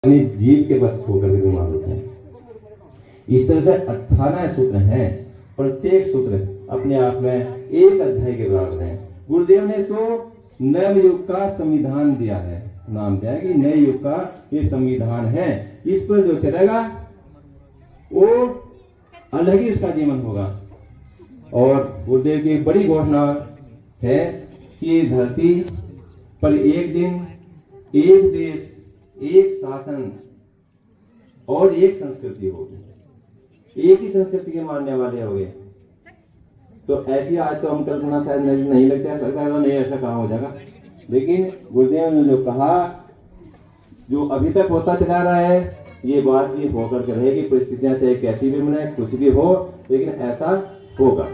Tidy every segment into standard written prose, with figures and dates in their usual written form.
अपनी जीव के बस होकर के बीमार होते हैं। इस तरह से 18 सूत्र हैं, प्रत्येक सूत्र अपने आप में एक अध्याय के बराबर है। गुरुदेव ने इसको नव युग का संविधान दिया है, नाम दिया है कि नए युग का ये संविधान है। इस पर जो चलेगा वो अलग ही उसका जीवन होगा। और गुरुदेव की एक बड़ी घोषणा है कि धरती पर एक दिन एक देश, एक शासन और एक संस्कृति होगी। एक ही संस्कृति के मानने वाले होंगे। तो ऐसी आज तो हम कल्पना शायद नहीं लगता है, नहीं ऐसा कहाँ हो जाएगा। लेकिन गुरुदेव ने जो कहा, जो अभी तक होता चला रहा है, ये बात ये होकर के रहेगी। परिस्थितियां चाहे कैसी भी बने, कुछ भी हो, लेकिन ऐसा होगा।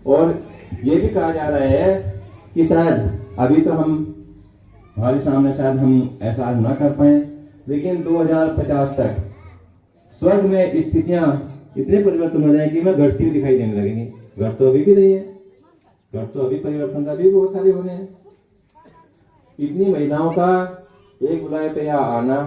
और ये भी कहा जा रहा है कि शायद अभी तो हमारे सामने शायद हम ऐसा ना कर पाए, लेकिन 2050 तक स्वर्ग में स्थितियां इतने परिवर्तन हो जाएंगी, मैं घटती हुई दिखाई देने लगेंगी। घर तो अभी भी नहीं है, घर तो अभी परिवर्तन अभी बहुत सारे हो रहे हैं। इतनी महिलाओं का एक बुलाए पे यहाँ आना,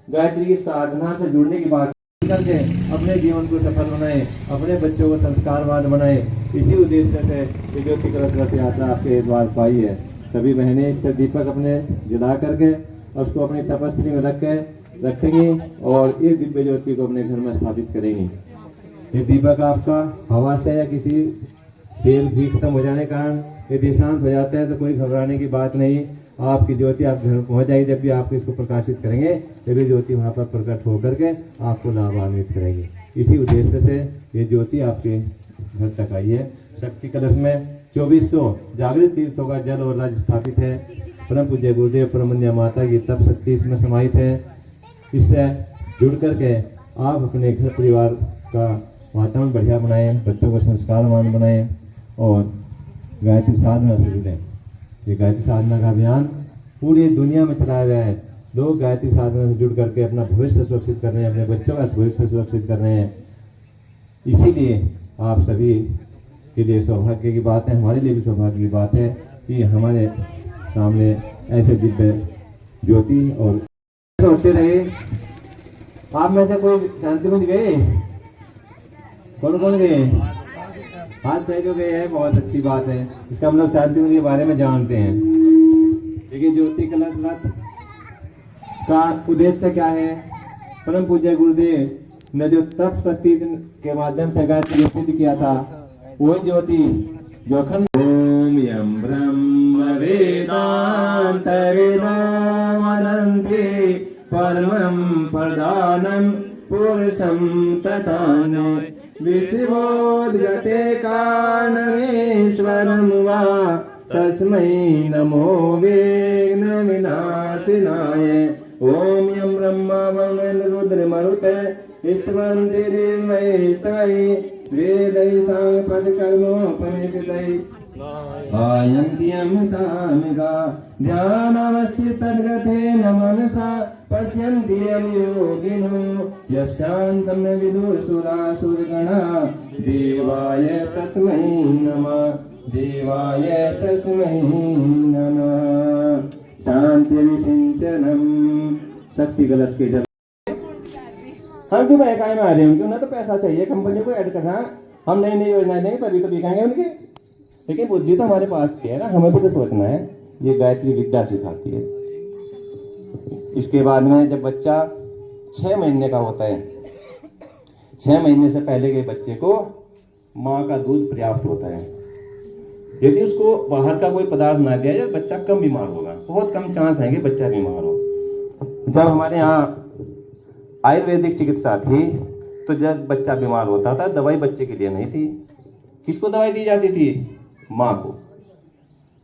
गायत्री की साधना से जुड़ने की बात करके अपने जीवन को सफल बनाए, अपने बच्चों को संस्कारवान बनाए, इसी उद्देश्य से ये ज्योति कलश रथ यात्रा आपके द्वार पाई है। सभी बहनें इससे दीपक अपने जला करके उसको अपनी तपस्वी में रखेंगी और इस दिव्य ज्योति को अपने घर में स्थापित करेंगी। ये दीपक आपका हवा से या किसी तेल भी खत्म हो जाने के कारण यदि शांत हो जाता है तो कोई घबराने की बात नहीं। आपकी ज्योति आप घर पहुंच जाएगी, जब भी आप इसको प्रकाशित करेंगे तभी ज्योति वहां पर प्रकट होकर के आपको लाभान्वित करेगी। इसी उद्देश्य से ये ज्योति आपके घर तक आई है। शक्ति कलश में 2400 जागृत तीर्थों का जल और राज स्थापित है। परम पूज्य गुरुदेव परमंद्या माता की तप शक्ति इसमें समाहित है। इससे जुड़ करके आप अपने घर परिवार का वातावरण बढ़िया बनाएं, बच्चों को संस्कारवान बनाएं और गायत्री साधना से जुड़ें। ये गायत्री साधना का अभियान पूरी दुनिया में चलाया गया है। लोग गायत्री साधना से जुड़ करके अपना भविष्य सुरक्षित कर रहे हैं, अपने बच्चों का भविष्य सुरक्षित कर रहे हैं। इसीलिए आप सभी के लिए सौभाग्य की बात है, हमारे लिए भी सौभाग्य की बात है कि हमारे सामने ऐसे दिव्य ज्योति और होते रहे। आप में से कोई शांति कुंज गए? कौन कौन गए? हाथ पैर गए हैं, बहुत अच्छी बात है। इसका हम लोग शांति कुंज के बारे में जानते हैं। लेकिन ज्योति कलश रथ का उद्देश्य क्या है? परम पूज्य गुरुदेव ने जो तप शक्ति के माध्यम से गायत्री ज्योति किया था, वही ज्योति जो अखंड ओम यम ब्रह्म वेदांत वेदावनन्ति परमं प्रधानं पुरुषं तथान विश्वोद्गते कारणमेश्वरं वा तस्मै नमो विघ्न विनाशिनाय। ओम यम ब्रह्मा वरुण रुद्र मरुते स्तवन्ति देवैस्तवै वेदै सांगपद कर्मोपनिषदै आयन्त्यं सामिगा ध्यानावस्थितद्गतेन मनसा पश्यन्ति यं योगिनो यस्यान्तं न विदुषुरासुरगणा देवाय तस्मै नमः, देवाय तस्मै नमः। शांति विसिंचनम। शक्ति कलश के जल हम क्यों बहकाए में आ रहे हैं? उनको ना तो पैसा चाहिए, कंपनी को ऐड करना, हम नई नई योजनाएं देंगे तभी तो बिकाएंगे उनके। लेकिन बुद्धि तो हमारे पास की है ना, हमें भी तो सोचना है। ये गायत्री विद्या सिखाती है। इसके बाद में जब बच्चा 6 महीने का होता है, 6 महीने से पहले के बच्चे को माँ का दूध पर्याप्त होता है। यदि उसको बाहर का कोई पदार्थ ना दिया जाए, बच्चा कम बीमार होगा। बहुत कम चांस है कि बच्चा बीमार हो। जब हमारे यहाँ आयुर्वेदिक चिकित्सा थी तो जब बच्चा बीमार होता था, दवाई बच्चे के लिए नहीं थी। किसको दवाई दी जाती थी? माँ को।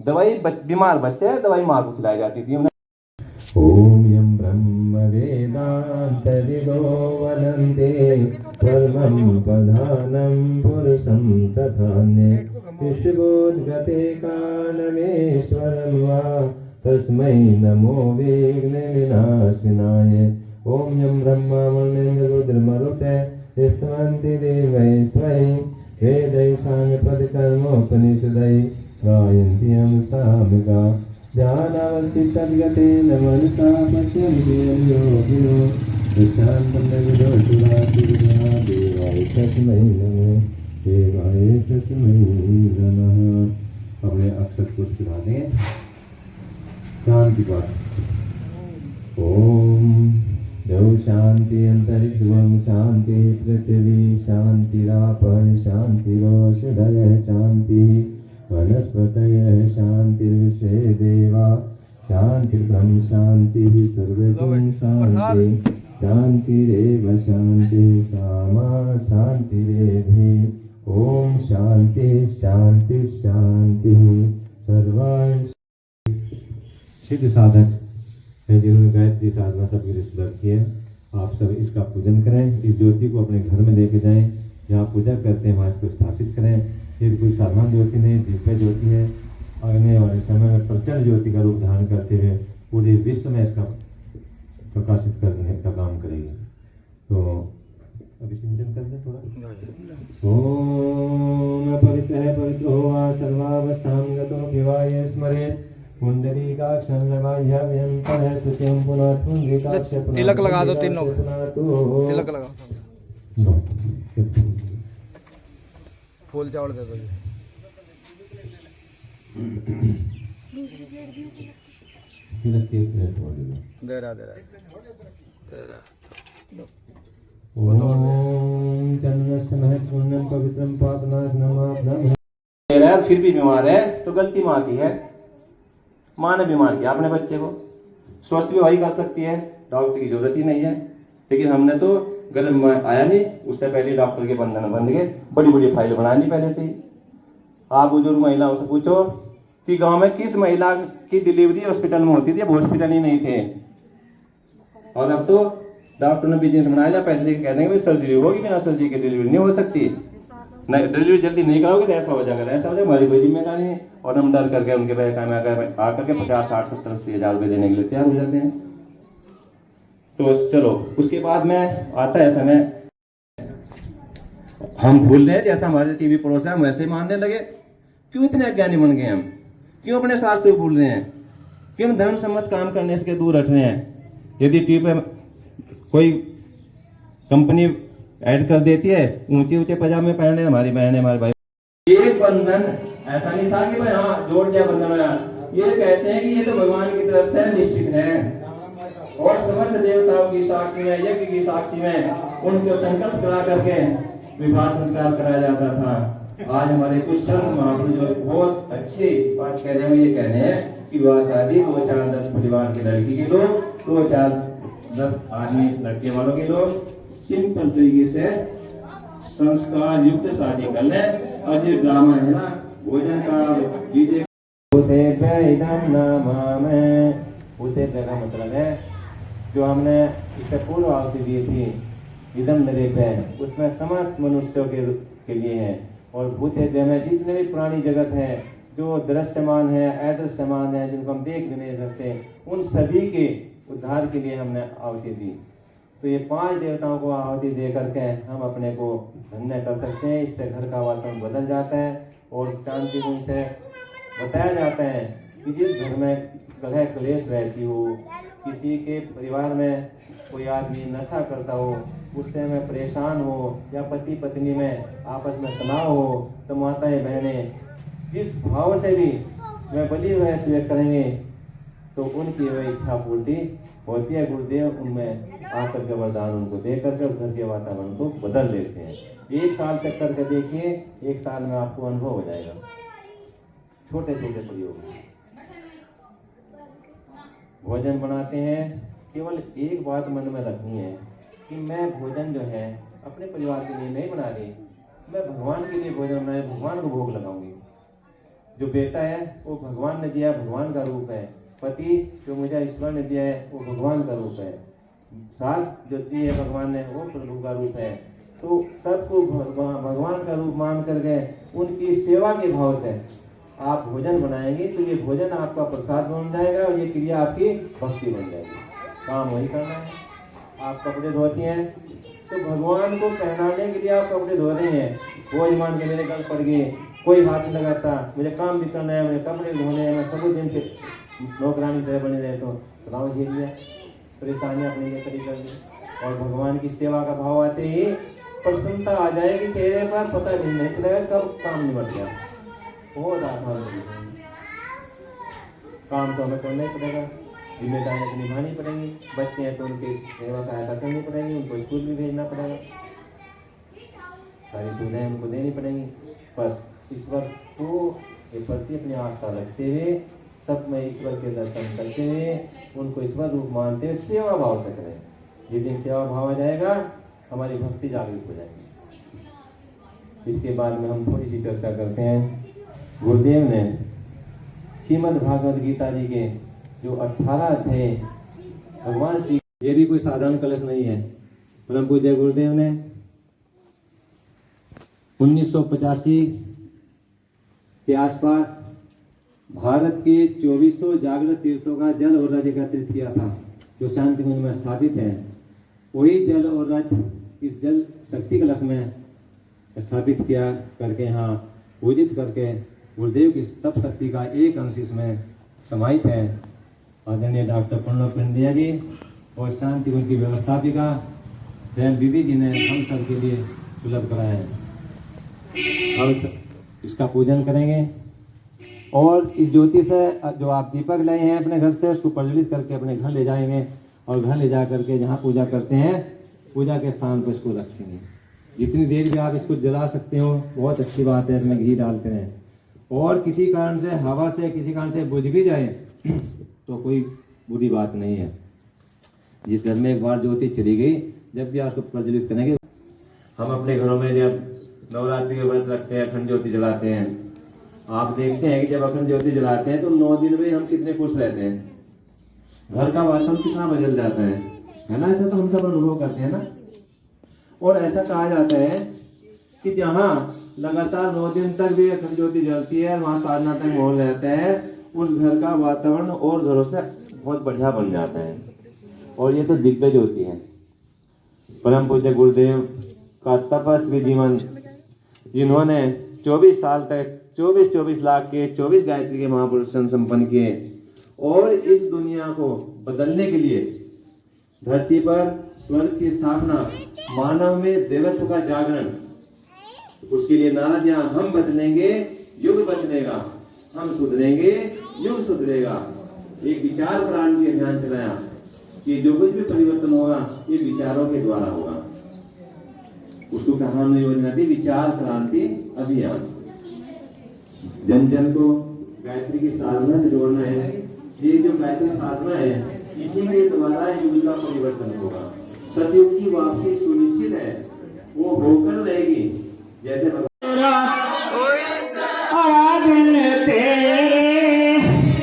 दवाई बीमार बच्चे, दवाई माँ को खिलाई जाती थी। ओम यम ब्रह्म वेदांत विदो वदन्ते परमं प्रधानं पुरुषं तथान्ये विश्वोद्गते कारणमेश्वरं वा तस्मै नमो विघ्न विनाशिनाय। ओम यम ब्रह्मा वरुण रुद्र मरुते स्तवन्ति देवैस्तवै वेदै सांगपद कर्मोपनिषदै गायन्ति यं सामगा ध्यानावस्थितगतेन मनसा पश्यन्ति योगिनो देवाय तस्मै नमः देवाय तस्मै नमः। अपने अक्षर को चढ़ा दें, शांति बात। ओम देव शांति अंतरिक्षं शांति पृथ्वी शांतिरापः शांतिरोषधयः शांति वनस्पतयः शांतिर्विश्वे देवा शांतिर्ब्रह्म शांतिः सर्वगुण शांति शांतिरेव शांति सामा शांतिरेधि। ओम शांति शांति शांति सर्वाय। सिद्ध साधक है जिन्होंने गायत्री साधना सबके लिए सुलभ की है, आप सब इसका पूजन करें। इस ज्योति को अपने घर में लेके जाएं, जहाँ पूजा करते हैं वहाँ इसको स्थापित करें। ये कोई साधारण ज्योति नहीं, दिव्य ज्योति है। आने वाले समय में प्रचंड ज्योति का रूप धारण करते हुए पूरे विश्व में इसका प्रकाशित करने का काम करेगी। तो अभी सिंचन कर दें थोड़ा। ओम पवित्र होवा सर्वावस्थां गतो विवाय स्मरेत् पुंडरीकाक्षं लवाह्यव्यंतः सुत्यं पुनः पुंडरीकाक्ष तिलक लगा दो तीनों तिलक लगा फूल चावल दे दो। दे रहा ओम चंद्रस्य महत्वपूर्ण पवित्रम पापनाशनम। फिर भी बीमार है तो गलती माँ की है। माँ ने बीमार किया अपने बच्चे को, स्वस्थ भी वही कर सकती है, डॉक्टर की जरूरत ही नहीं है। लेकिन हमने तो घर में आया नहीं, उससे पहले डॉक्टर के बंधन बंध गए, बड़ी बड़ी फाइल बना ली पहले से ही। आप बुजुर्ग महिलाओं से पूछो कि गांव में किस महिला की डिलीवरी हॉस्पिटल में होती थी, अब हॉस्पिटल ही नहीं थे। और अब तो डॉक्टर ने बिजनेस बनाया जा, पैसे कह देंगे सर्जरी होगी, बिना सर्जरी की डिलीवरी नहीं हो सकती। डिलीवरी जल्दी नहीं कराओगे तो ऐसा हो जाएगा, ऐसा हो जाएगा, हमारी कोई जिम्मेदारी नहीं। और हम डर करके उनके बैंक में आकर के 50, 60, 70, 80 हजार रुपये देने के लिए तैयार हो जाते हैं। तो चलो उसके बाद में आता है समय हम भूल रहे हैं, जैसा हमारे टीवी पड़ोस है हम वैसे ही मानने लगे। क्यों इतने अज्ञानी बन गए हम? क्यों अपने शास्त्र भूल रहे हैं? क्यों धर्म सम्मत काम करने से दूर हट रहे हैं? यदि टीवी पे कोई कंपनी ऐड कर देती है ऊंचे ऊंचे पजामे पहने हमारी बहनें हमारे भाई, ये बंधन ऐसा नहीं था कि भाई हाँ जोड़ दिया बंधन होया। ये कहते हैं कि ये तो भगवान की तरफ से निश्चित है और समस्त देवताओं की साक्षी में, यज्ञ की साक्षी में उनको संकल्प करा करके विवाह संस्कार कराया जाता था। आज हमारे कुछ संत महापुरुष बहुत अच्छी बात कह रहे हैं, ये कह रहे हैं कि विवाह शादी 2, 4, 10 परिवार के लड़की के लोग, 2, 4, 10 आदमी लड़के वालों के लोग सिंपल तरीके से संस्कार युक्त शादी कर ले। और ये ड्रामा है ना भोजन का डीजे का मतलब है जो हमने इससे पूर्व आहुति दी थी इदम नरे पे, उसमें समस्त मनुष्यों के लिए है। और भूतेद्वय में जितने भी प्राणी जगत है जो दृश्यमान है अदृश्यमान है, जिनको हम देख भी नहीं सकते, उन सभी के उद्धार के लिए हमने आहुति दी। तो ये 5 देवताओं को आहुति दे करके हम अपने को धन्य कर सकते हैं। इससे घर का वातावरण बदल जाता है और शांति गुण से बताया जाता है कि जिस घर में कलह क्लेश रहती हो, किसी के परिवार में कोई आदमी नशा करता हो, उससे में परेशान हो, या पति पत्नी में आपस में तनाव हो, तो माताएं बहनें जिस भाव से भी वे बलि वह करेंगे तो उनकी वह इच्छा पूर्ति होती है। गुरुदेव उनमें आकर के वरदान उनको दे करके घर के वातावरण को बदल देते हैं। 1 साल तक करके देखिए, 1 साल में आपको अनुभव हो जाएगा। छोटे छोटे प्रयोग भोजन बनाते हैं, केवल एक बात मन में रखनी है कि मैं भोजन जो है अपने परिवार के लिए नहीं बना रही, मैं भगवान के लिए भोजन बनाए, भगवान को भोग लगाऊंगी। जो बेटा है वो भगवान ने दिया, भगवान का रूप है। पति जो मुझे ईश्वर ने दिया है वो भगवान का रूप है। सास जो दी है भगवान ने वो प्रभु का रूप है। तो सबको भगवान का रूप मान करके उनकी सेवा के भाव से आप भोजन बनाएंगे तो ये भोजन आपका प्रसाद बन जाएगा और ये क्रिया आपकी भक्ति बन जाएगी। काम वही करना है। आप कपड़े धोती हैं तो भगवान को पहनाने के लिए आप कपड़े धो रहे हैं। बोझ मान के मेरे गल पड़ गए, कोई हाथ नहीं लगाता, मुझे काम भी करना है, मुझे कपड़े धोने हैं, मैं सब दिन नौकरानी तरह बने रहे तो तनाव झेल लिया, परेशानियां अपने लिए खड़ी कर ली, और भगवान की सेवा का भाव आते ही प्रसन्नता आ जाएगी चेहरे पर, पता नहीं चलेगा कब काम निपट गया। बहुत आसान तरीके काम तो हमें करना ही पड़ेगा, जिम्मेदारियां तो निभानी पड़ेंगी, बच्चे हैं तो उनकी सेवा सहायता करनी पड़ेगी, उनको स्कूल भी भेजना पड़ेगा, सारी सुविधाएं उनको देनी पड़ेंगी। बस ईश्वर को के प्रति अपनी आस्था रखते हुए, सब में ईश्वर के दर्शन करते हुए, उनको ईश्वर रूप मानते हुए सेवा भाव से करें। जिस सेवा भाव आ जाएगा हमारी भक्ति जागृत हो जाएगी। इसके बाद में हम थोड़ी सी चर्चा करते हैं। गुरुदेव ने श्रीमद् भागवत गीता जी के जो 18 अध्याय भगवान श्री, ये भी कोई साधारण कलश नहीं है। परम पूज्य गुरुदेव ने 1985 के आसपास भारत के 2400 जागृत तीर्थों का जल और रज एकत्रित किया था, जो शांति कुंज में स्थापित है। वही जल और रज इस जल शक्ति कलश में स्थापित किया करके, यहाँ पूजित करके गुरुदेव की तप शक्ति का एक अंश इसमें समाहित है। आदरणीय डॉक्टर प्रणव पंड्या जी और शांति कुंज की व्यवस्थापिका स्वयं दीदी जी ने हम सब के लिए सुलभ कराया है। हम इसका पूजन करेंगे और इस ज्योति से जो आप दीपक लाए हैं अपने घर से, उसको प्रज्वलित करके अपने घर ले जाएंगे, और घर ले जा करके जहाँ पूजा करते हैं पूजा के स्थान पर इसको रखेंगे। जितनी देर भी आप इसको जला सकते हो बहुत अच्छी बात है, इसमें घी डालते हैं। और किसी कारण से हवा से किसी कारण से बुझ भी जाए तो कोई बुरी बात नहीं है। जिस घर में एक बार ज्योति चली गई, जब भी आपको प्रज्वलित करेंगे। हम अपने घरों में जब नवरात्रि के व्रत रखते हैं, अखंड ज्योति जलाते हैं, आप देखते हैं कि जब अखंड ज्योति जलाते हैं तो 9 दिन में हम कितने खुश रहते हैं, घर का वातावरण कितना बदल जाता है ना। ऐसा तो हम सब अनुभव करते हैं ना। और ऐसा कहा जाता है कि जहाँ लगातार 9 दिन तक भी अखंड ज्योति जलती है, वहाँ साधना तक माहौल रहता है, उस घर का वातावरण और घरों से बहुत बढ़िया बन जाता है। और ये तो दिग्गज होती है। परम पूज्य गुरुदेव का तपस्वी जीवन, जिन्होंने 24 साल तक 24 लाख के 24 गायत्री के महापुरुष संपन्न किए, और इस दुनिया को बदलने के लिए धरती पर स्वर्ग की स्थापना, मानव में देवत्व का जागरण, उसके लिए नारा दिया, हम बदलेंगे युग बदलेगा, हम सुधरेंगे युग सुधरेगा। एक विचार क्रांति अभियान चलाया कि जो कुछ भी परिवर्तन होगा ये विचारों के द्वारा होगा। उसको कहा हमने योजना दी, विचार क्रांति अभियान। जन जन को गायत्री की साधना से जोड़ना है। ये जो गायत्री साधना है, इसी के द्वारा युग का परिवर्तन होगा। सतयुग की वापसी सुनिश्चित है, वो होकर रहेगी। जैसे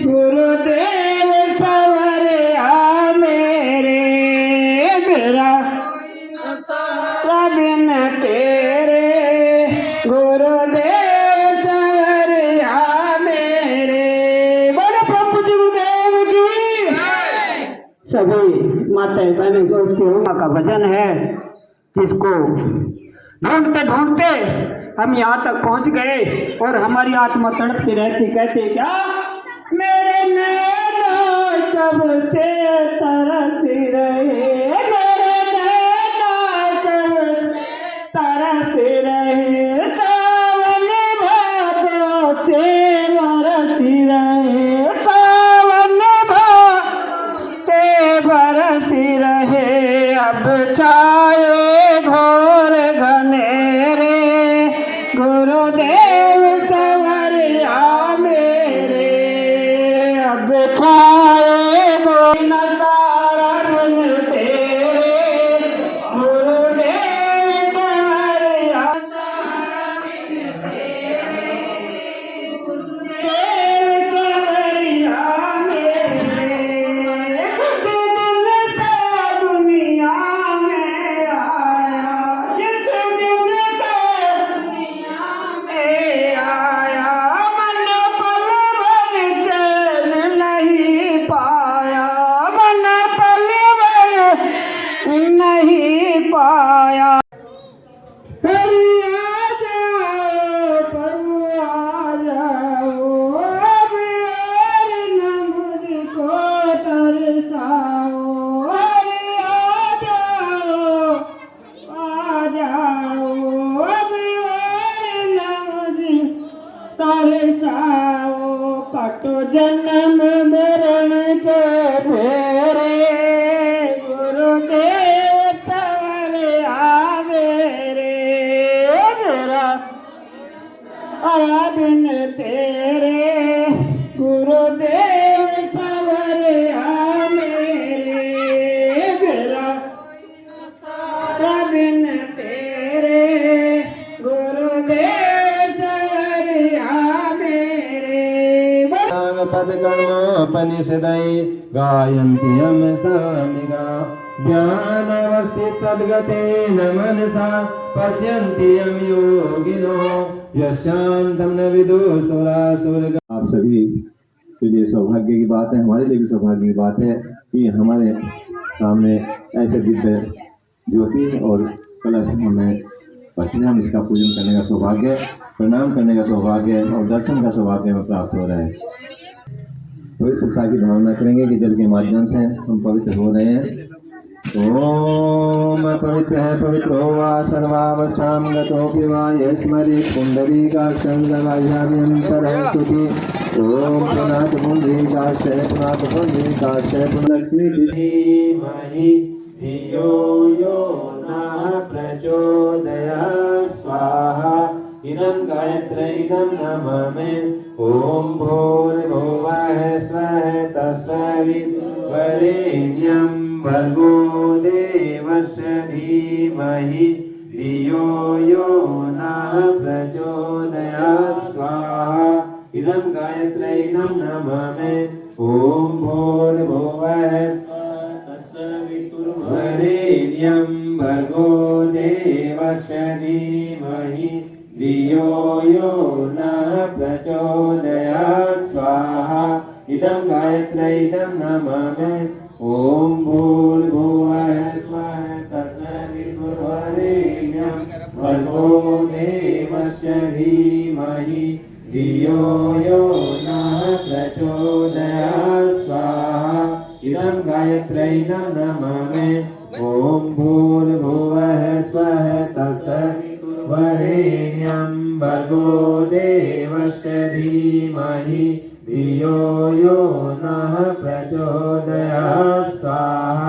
गुरुदेव सवरिया मेरे, मेरा बिन तेरे गुरुदेव सवरिया मेरे। बोलो प्रभु गुरुदेव की। सभी माता बहन दोस्तों का भजन है, जिसको ढूंढते ढूंढते हम यहाँ तक पहुँच गए, और हमारी आत्मा तड़पती रहती, कहते क्या, मेरे नैना कब से तरस रहे, मेरे नैना कब से तरस रहे, सावन भादों से बरस रहे, सावन भादों से बरस रहे। अब छाए घोर घनेरे, गुरुदेव सवरिया मेरे। अब छाए घोर नजारा बिन तेरे, गुरुदेव सवरिया सवरिया मेरे। दुनिया में आया, जिस दिन से दुनिया में आया, मन पल भर चैन नहीं पाया, मन पल भर नहीं पाया। कभी आ जाओ, कभी आ जाओ, अब और न मुझे गुरुदेव सवरिया मेरे मेरा आराधन तेरे गुरुदेव सवरिया मेरे मेरा आराधन तेरे गुरुदेव सवरिया मेरे पदकर्मोपनिषदै गायन्ति यं सामिगा ज्ञानवस्थितद्गतेन मनसा पश्यन्ति यं योगिनो यशान्तं न विदुषुरासुरगा। आप सभी के लिए सौभाग्य की बात है, हमारे लिए भी सौभाग्य की बात है कि हमारे सामने ऐसे दिव्य ज्योति और कलश हमें प्रतिदिन इसका पूजन करने का सौभाग्य, प्रणाम करने का सौभाग्य और दर्शन का सौभाग्य हमें प्राप्त हो रहा है। पवित्रता की भावना करेंगे कि जल के माध्यम से हम पवित्र हो रहे हैं। ओम पवित्र है पवित्र वा सर्वावस्थां गतोऽपि वा यस्मरि पुण्डरीकाक्षं स्तुति। ओम पुनाथ पुण्डरीकाक्षय पुनाथ पुण्डरीकाक्षय पुण्डलक्ष्मी धीमहि धियो यो नः प्रचोदयात् स्वाहा। इदं गायत्री इदं नमामि। ओम भूर्भुवः स्वः तत्सवितुर्वरेण्यं भर्गो देवस्य धीमहि धियो यो नः प्रचोदयात् स्वाहा। इदं गायत्री इदं नमामि। ओम भूर्भुवः तत्सवितुर्वरेण्यं भर्गो देवस्य धीमहि धियो यो नः प्रचोदयात् स्वाहा। इदं गायत्री इदं नमामि। ओम भूर्भुवः स्वः तत्सवितुर्वरेण्यं भर्गो देवस्य धीमहि धियो यो नः प्रचोदयात् स्वाहा। इदं गायत्री इदं नमामि। ओम भूर्भुवः स्वः तत्सवितुर्वरेण्यं भर्गो देवस्य धीमहि धियो यो नः प्रचोदयात् स्वाहा।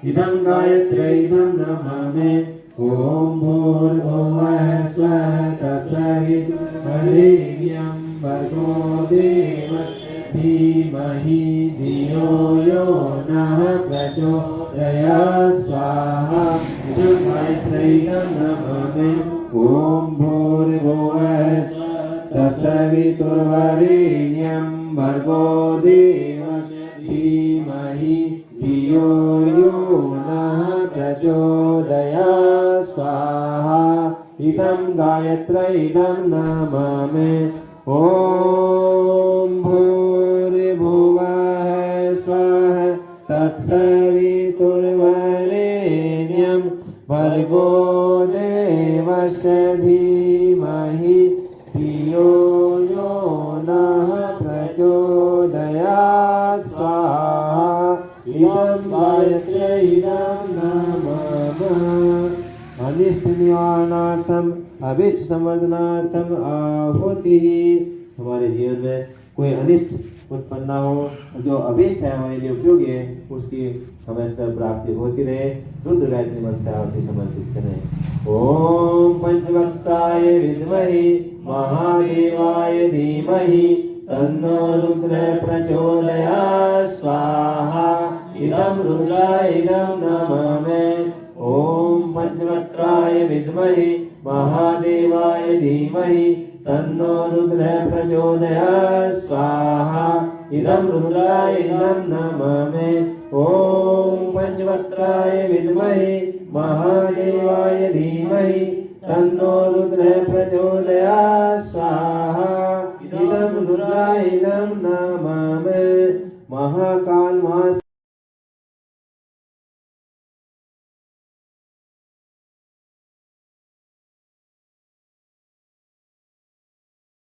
इदं गायत्री इदं नमामि। ओम भूर्भुवः स्वः तत्सवितुर्वरेण्यं भर्गो देवस्य धीमहि धियो यो नः प्रचोदयात् स्वाहा। इदं गायत्री इदं नमामि। ओम भूर्भुवः तत्सवितुर्वरेण्यं भर्गो देवस्य धीमहि धियो यो नः प्रचोदयात् स्वाहा। इदं गायत्री इदं नमामि। ओम भूर्भुवः स्वः तत्सवितुर्वरेण्यं भर्गो देवस्य धीमहि धियो यो नः प्रचोदयात् स्वाहा। इदं गायत्री इदं नमामि। अनिष्ट निवारणार्थम अभिष्ट संवर्धनार्थम आहुति। हमारे जीवन में कोई अनिष्ट उत्पन्न ना हो, जो अभिष्ट है हमारे लिए उपयोगी है, उसकी हमें प्राप्ति होती रहे। रुद्र गायत्री मंत्र से आहुति समर्पित करें। ओम पंचवक्ताय विद्महि महादेवाय धीमहि तन्नो रुद्र प्रचोदयात् स्वाहा। इदं रुद्राय इदं नमामि। ओम पंचवक्त्राय विद्महि महादेवाय धीमहि तन्नो रुद्र प्रचोदयात् स्वाहा। इदं रुद्राय इदं नमामि। ओम पंचवक्त्राय विद्महि महादेवाय धीमहि तन्नो रुद्र प्रचोदयात् स्वाहा। इदं रुद्राय इदं नमामि। महाकाल